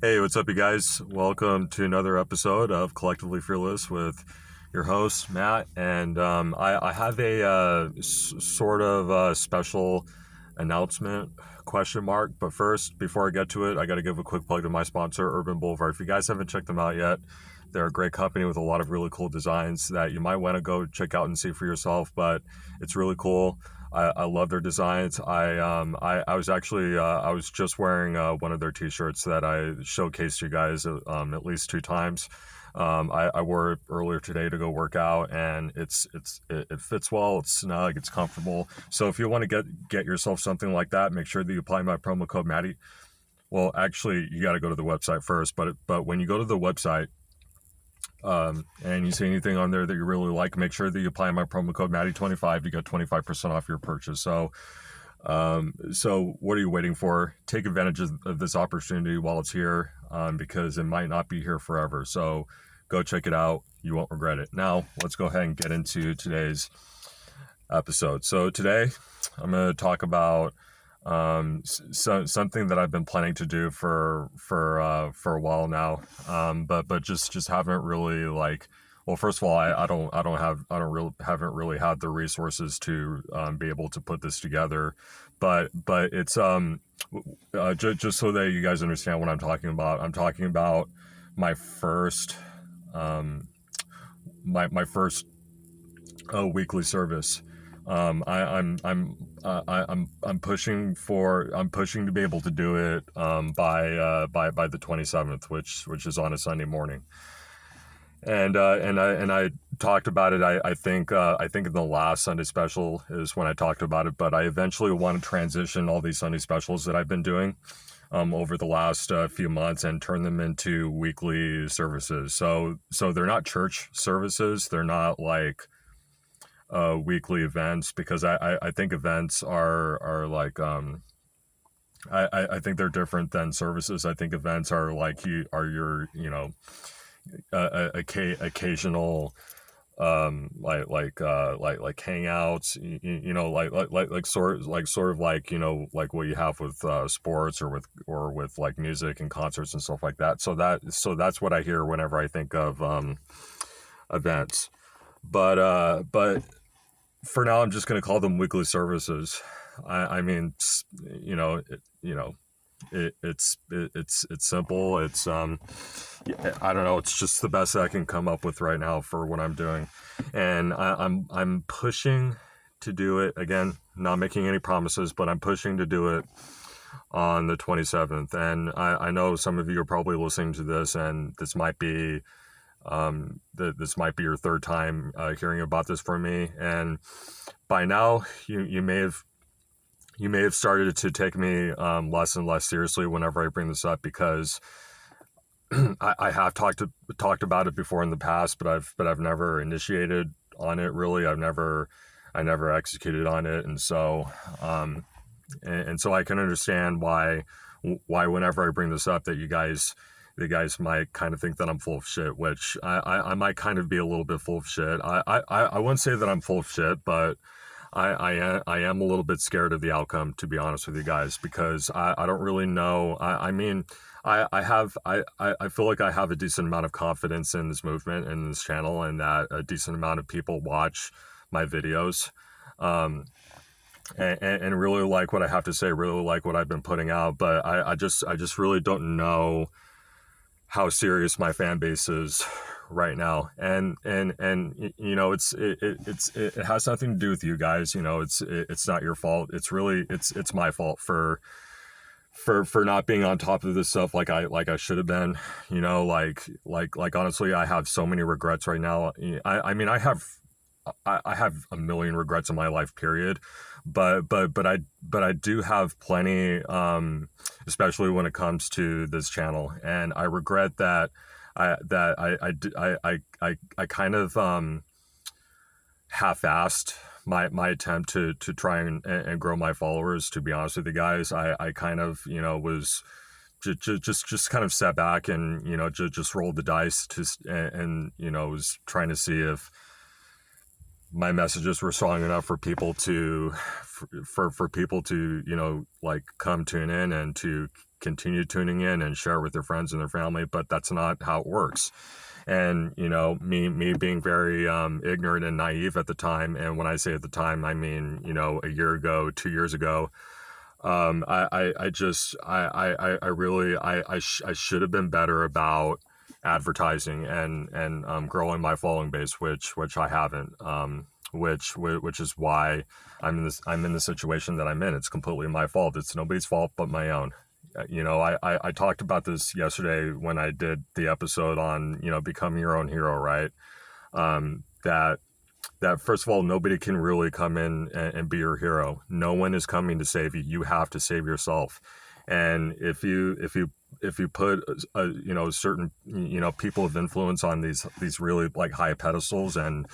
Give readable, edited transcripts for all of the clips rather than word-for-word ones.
Hey, what's up, you guys? Welcome to another episode of Collectively Fearless with your host, Matt. And I have a sort of special announcement, question mark. But first, before I get to it, I got to give a quick plug to my sponsor, Urban Boulevard. If you guys haven't checked them out yet, they're a great company with a lot of really cool designs that you might want to go check out and see for yourself. But it's really cool. I love their designs. I was actually I was just wearing one of their T-shirts that I showcased you guys at least two times. I wore it earlier today to go work out, and it fits well. It's snug. It's comfortable. So if you want to get yourself something like that, make sure that you apply my promo code Maddie. Well, actually, you got to go to the website first. But when you go to the website, and you see anything on there that you really like, make sure that you apply my promo code Maddie25 to get 25% off your purchase. So what are you waiting for? Take advantage of this opportunity while it's here, because it might not be here forever. So go check it out. You won't regret it. Now, let's go ahead and get into today's episode. So today, I'm going to talk about something that I've been planning to do for a while now, but just haven't really like. Well, first of all, haven't really had the resources to be able to put this together, but it's just so that you guys understand what I'm talking about. I'm talking about my first my first weekly service. I'm pushing to be able to do it by the 27th, which is on a Sunday morning. And I talked about it. I think in the last Sunday special is when I talked about it. But I eventually want to transition all these Sunday specials that I've been doing over the last few months and turn them into weekly services. So they're not church services. They're not like weekly events, because I think events are like I think they're different than services. I think events are like your occasional like hangouts, sort of like like what you have with sports or with like music and concerts and stuff like that. So that's what I hear whenever I think of events. But for now, I'm just going to call them weekly services. I mean, it's simple. It's I don't know. It's just the best I can come up with right now for what I'm doing, and I'm pushing to do it again. Not making any promises, but I'm pushing to do it on the 27th. And I know some of you are probably listening to this, and this might be your third time hearing about this from me, and by now you may have started to take me less and less seriously whenever I bring this up, because I have talked about it before in the past, but I've never initiated on it really. I never executed on it, and so so I can understand why whenever I bring this up that you guys might kind of think that I'm full of shit, which I might kind of be a little bit full of shit. I wouldn't say that I'm full of shit, but I am a little bit scared of the outcome, to be honest with you guys, because I don't really know. I mean, I feel like I have a decent amount of confidence in this movement and this channel, and that a decent amount of people watch my videos. And really like what I have to say, really like what I've been putting out, but I just really don't know how serious my fan base is right now, and it has nothing to do with you guys. It's not your fault. It's my fault for not being on top of this stuff like I should have been. Like honestly, I have so many regrets right now. I mean, I have a million regrets in my life, period. But I do have plenty, especially when it comes to this channel, and I regret that I kind of half-assed my attempt to try and grow my followers. To be honest with you guys, I kind of was just kind of sat back and just rolled the dice and was trying to see if my messages were strong enough for people to for people to, you know, like come tune in and to continue tuning in and share with their friends and their family. But that's not how it works. And, you know, me being very ignorant and naive at the time, and when I say at the time, I mean, you know, a year ago, 2 years ago, I really, I should have been better about advertising and growing my following base, which I haven't, which is why I'm in the situation that I'm in. It's completely my fault. It's nobody's fault but my own. You know, I talked about this yesterday when I did the episode on, you know, becoming your own hero, right? That first of all, nobody can really come in and be your hero. No one is coming to save you. You have to save yourself. And if you put you know, certain, you know, people of influence on these really like high pedestals and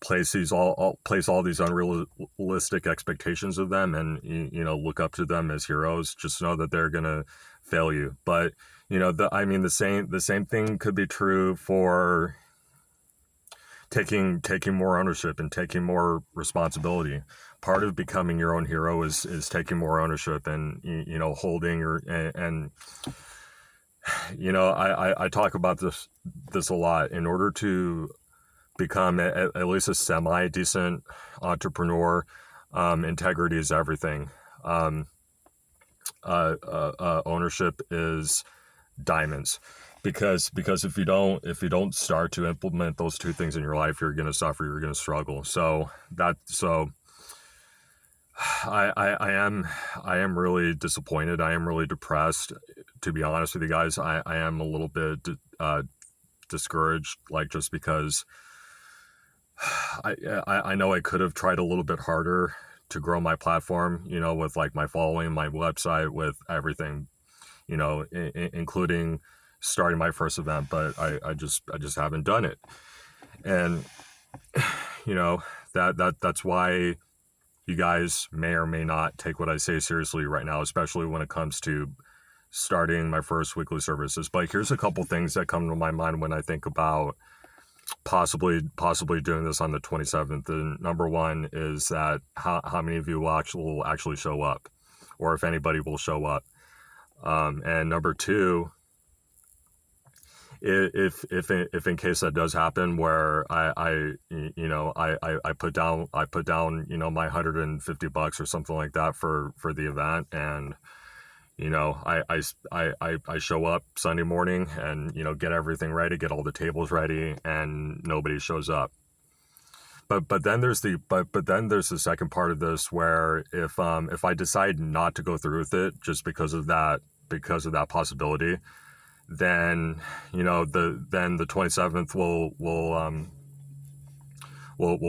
place all these unrealistic expectations of them, and you know, look up to them as heroes, just know that they're gonna fail you. But you know, I mean, the same thing could be true for taking more ownership and taking more responsibility. Part of becoming your own hero is taking more ownership and, you know, holding your and you know, I talk about this a lot. In order to become at least a semi decent entrepreneur, integrity is everything. Ownership is diamonds, because if you don't start to implement those two things in your life, you're going to suffer, you're going to struggle. So I am really disappointed. I am really depressed, to be honest with you guys. I am a little bit discouraged, like, just because I know I could have tried a little bit harder to grow my platform, you know, with like my following, my website, with everything, you know, including starting my first event, but I just haven't done it. And you know, that's why you guys may or may not take what I say seriously right now, especially when it comes to starting my first weekly services. But here's a couple things that come to my mind when I think about possibly doing this on the 27th. And number one is that how many of you will actually show up, or if anybody will show up. And number two, if in case that does happen, where I put down, you know, my $150 or something like that for the event, and you know, I show up Sunday morning and, you know, get everything ready, get all the tables ready, and nobody shows up. But then there's the second part of this, where if I decide not to go through with it just because of that possibility, then, you know, the 27th will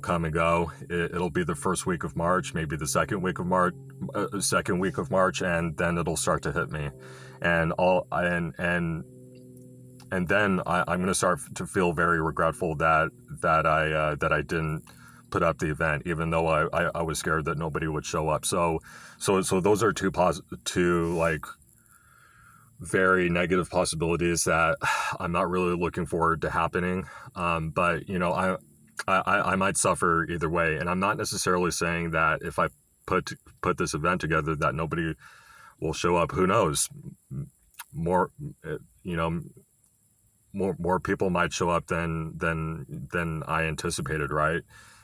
come and go. It'll be the first week of March, maybe the second week of March, and then it'll start to hit me, and then I'm going to start to feel very regretful that I didn't put up the event, even though I was scared that nobody would show up. So those are two like very negative possibilities that I'm not really looking forward to happening. But you know, I might suffer either way, and I'm not necessarily saying that if I put this event together that nobody will show up. Who knows? More, you know, more people might show up than I anticipated. Right?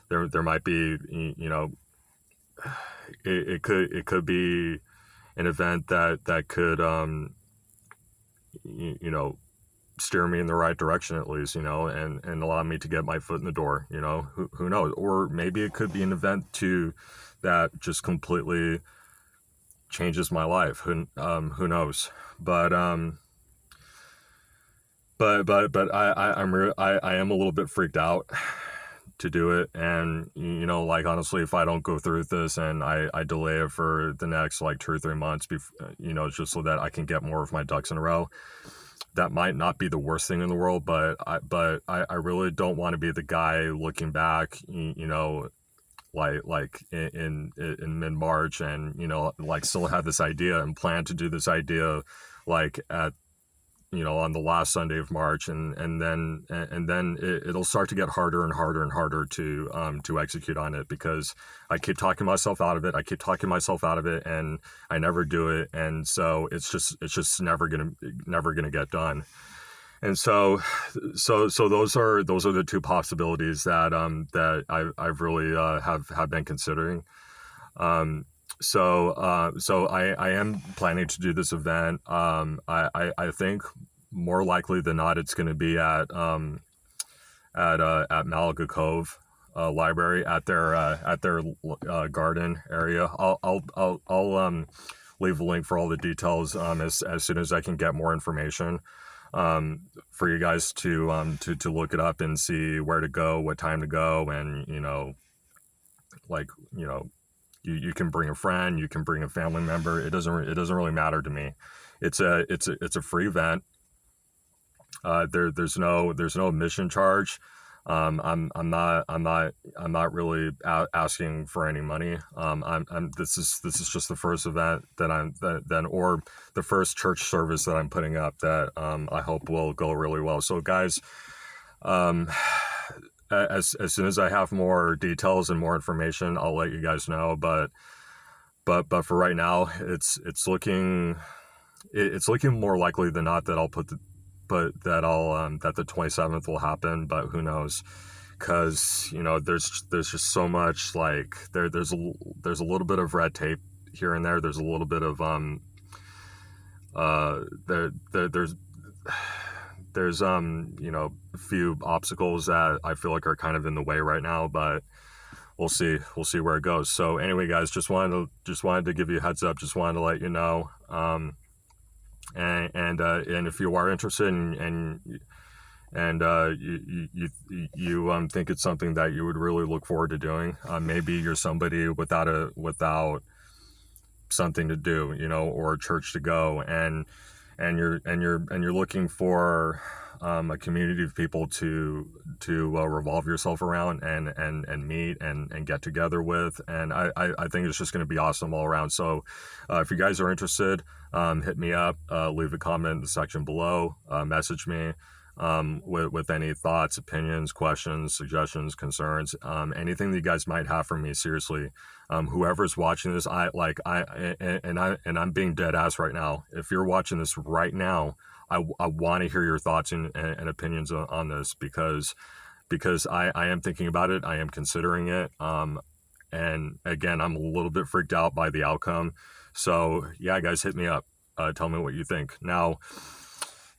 There might be, you know, it could be an event that could you know, steer me in the right direction, at least, you know, and allow me to get my foot in the door, you know. Who knows? Or maybe it could be an event too that just completely changes my life. Who knows? But I am a little bit freaked out to do it. And, you know, like, honestly, if I don't go through with this and I delay it for the next like 2 or 3 months, you know, just so that I can get more of my ducks in a row, that might not be the worst thing in the world. But I really don't want to be the guy looking back, you know, like in mid-March, and, you know, like, still have this idea and plan to do this idea like at on the last Sunday of March, and then it'll start to get harder and harder and harder to execute on it, because I keep talking myself out of it. I keep talking myself out of it, and I never do it, and so it's just never gonna get done. And so those are the two possibilities that I've really have been considering. So I am planning to do this event. I think more likely than not it's going to be at Malaga Cove library, at their garden area. I'll leave a link for all the details as soon as I can get more information, for you guys to look it up and see where to go, what time to go, and like you can bring a friend, you can bring a family member. It doesn't really matter to me. It's a free event. There's no admission charge. I'm not really asking for any money. This is just the first event or the first church service that I'm putting up that I hope will go really well. So guys, as soon as I have more details and more information, I'll let you guys know. But for right now, it's looking more likely than not that that the 27th will happen. But who knows? Because there's just so much, like there's a little bit of red tape here and there. There's a little bit of there's a few obstacles that I feel like are kind of in the way right now, but we'll see where it goes. So anyway, guys, just wanted to give you a heads up, just wanted to let you know. And if you are interested and you think it's something that you would really look forward to doing, maybe you're somebody without something to do, or a church to go, and you're looking for a community of people to revolve yourself around and meet and get together with, and I think it's just going to be awesome all around. So if you guys are interested, hit me up, leave a comment in the section below, message me with any thoughts, opinions, questions, suggestions, concerns, anything that you guys might have for me. Seriously, whoever's watching this, I'm being dead ass right now. If you're watching this right now, I want to hear your thoughts and opinions on this, because I am thinking about it. I am considering it. And again, I'm a little bit freaked out by the outcome. So yeah, guys, hit me up. Tell me what you think. Now,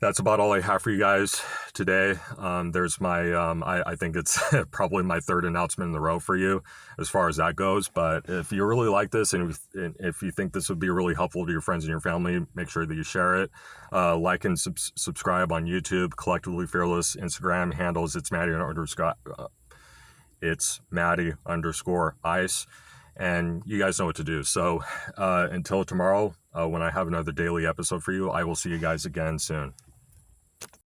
that's about all I have for you guys today. There's my, I think it's probably my third announcement in a row for you as far as that goes. But if you really like this, and if you think this would be really helpful to your friends and your family, make sure that you share it. Like and subscribe on YouTube, Collectively Fearless. Instagram handles, it's Maddie_Ice. And you guys know what to do. So until tomorrow, when I have another daily episode for you, I will see you guys again soon.